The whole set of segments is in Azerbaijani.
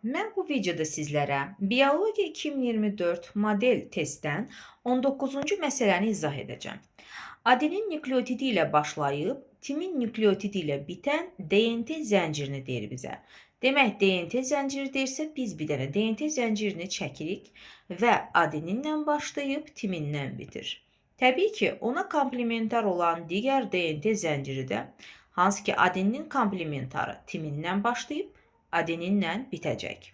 Mən bu videoda sizlərə Biologiya 2024 model testdən 19-cu məsələni izah edəcəm. Adenin nükleotidi ilə başlayıb, timin nükleotidi ilə bitən DNT zəncirini deyir bizə. Demək, DNT zənciri deyirsə, biz bir dənə DNT zəncirini çəkirik və adeninlə başlayıb, timinlə bitir. Təbii ki, ona komplementar olan digər DNT zənciri də, hansı ki, adeninin komplementarı timindən başlayıb, adeninlə bitəcək.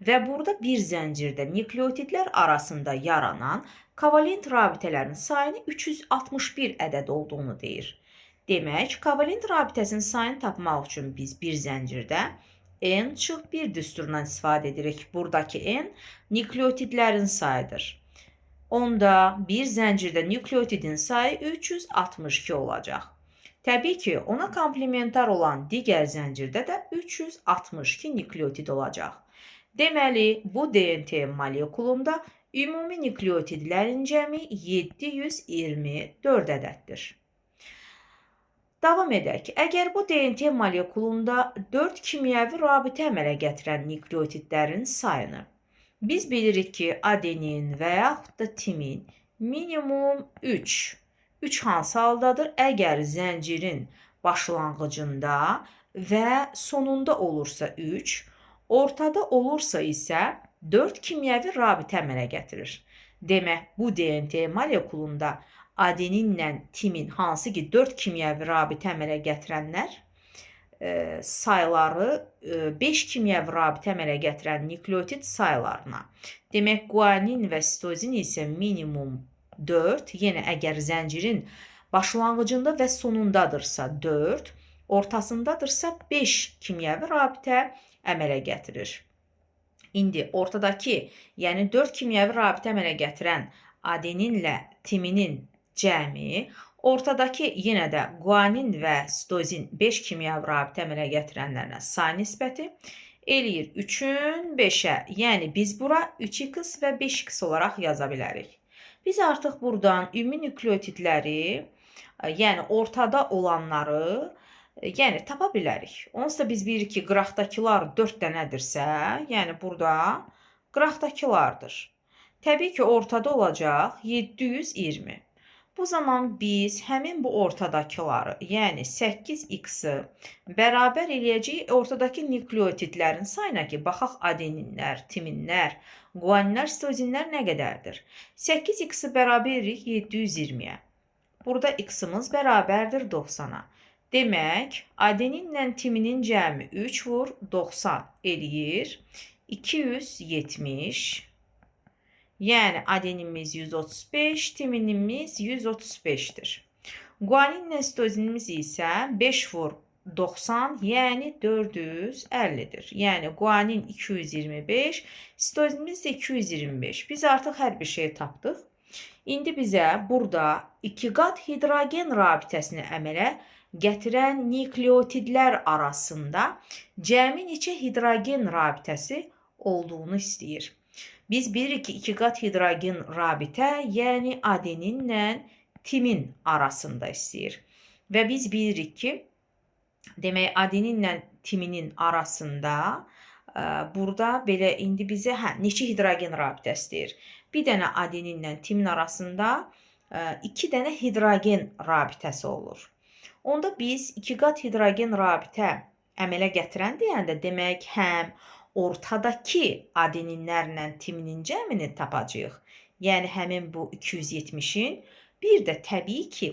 Və burada bir zəncirdə nükleotidlər arasında yaranan kovalent rabitələrin sayını 361 ədəd olduğunu deyir. Demək, kovalent rabitəsinin sayını tapmaq üçün biz bir zəncirdə n-1 düsturundan istifadə edirik. Buradakı n nükleotidlərin sayıdır. Onda bir zəncirdə nükleotidin sayı 362 olacaq. Təbii ki, ona komplementar olan digər zəncirdə də 362 nükleotid olacaq. Deməli, bu DNT molekulunda ümumi nükleotidlərin cəmi 724 ədəddir. Davam edək. Əgər bu DNT molekulunda 4 kimyəvi rabitə əmələ gətirən nükleotidlərin sayını biz bilirik ki, adenin və yaxud da timin minimum 3 hansı haldadır? Əgər zəncirin başlanğıcında və sonunda olursa 3, ortada olursa isə 4 kimyəvi rabitə əmələ gətirir. Demək, bu DNT molekulunda adeninlə timin hansı ki 4 kimyəvi rabitə əmələ gətirənlər sayıları 5 kimyəvi rabitə əmələ gətirən nükleotid sayılarına. Demək, guanin və sitozin isə minimum 4, yenə əgər zəncirin başlanğıcında və sonundadırsa 4, ortasındadırsa 5 kimyəvi rabitə əmələ gətirir. İndi ortadakı, yəni 4 kimyəvi rabitə əmələ gətirən adeninlə timinin cəmi, ortadakı yenə də guanin və sitozin 5 kimyəvi rabitə əmələ gətirənlərlə say nisbəti eləyir 3-ün 5-ə, yəni biz bura 3x və 5x olaraq yaza bilərik. Biz artıq buradan ümumi nükleotidləri, yəni ortada olanları, tapa bilərik. Onsuz da biz bilirik ki, qıraqdakılar 4 dənədirsə, yəni burada qıraqdakılardır. Təbii ki, ortada olacaq 720. Bu zaman biz həmin bu ortadakıları, yəni 8x-i bərabər eləyəcəyik ortadakı nükleotidlərin sayına ki, baxaq adeninlər, timinlər, guaninlər, sitozinlər nə qədərdir? 8x-i bərabər edirik 720-yə. Burada x-imiz bərabərdir 90-a. Demək, adeninlə timinin cəmi 3 vur 90 eləyir 270. Yəni, adeninimiz 135, timinimiz 135-dir. Guaninlə sitozinimiz isə 5 vur 90, yəni 450-dir. Yəni, guanin 225, sitozinimiz də 225. Biz artıq hər bir şey tapdıq. İndi bizə burada 2 qat hidrogen rabitəsini əmələ gətirən nükleotidlər arasında cəmi neçə hidrogen rabitəsi olduğunu istəyir. Biz bilirik ki, 2 qat hidrogen rabitə, yəni adeninlə timin arasında istəyir. Və biz bilirik ki, demək, adeninlə timinin arasında burada belə indi bizə neçə hidrogen rabitə istəyir? Bir dənə adeninlə timin arasında 2 dənə hidrogen rabitəsi olur. Onda biz 2 qat hidrogen rabitə əmələ gətirən deyəndə demək, həm ortadakı adeninlərlə timinin cəmini tapacağıq. Yəni, həmin bu 270-in bir də təbii ki,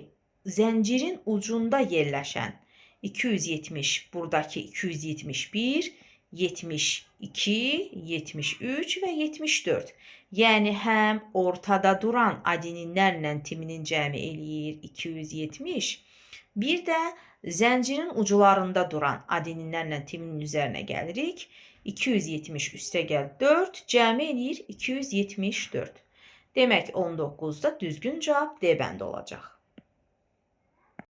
zəncirin ucunda yerləşən 270, buradakı 271, 72, 73 və 74. Yəni, həm ortada duran adeninlərlə timinin cəmi eləyir 270, bir də zəncirin uclarında duran adeninlərlə timinin üzərinə gəlirik. 270 üstə gəl 4, cəmi eləyir 274. Demək, 19-da düzgün cavab D bəndi olacaq.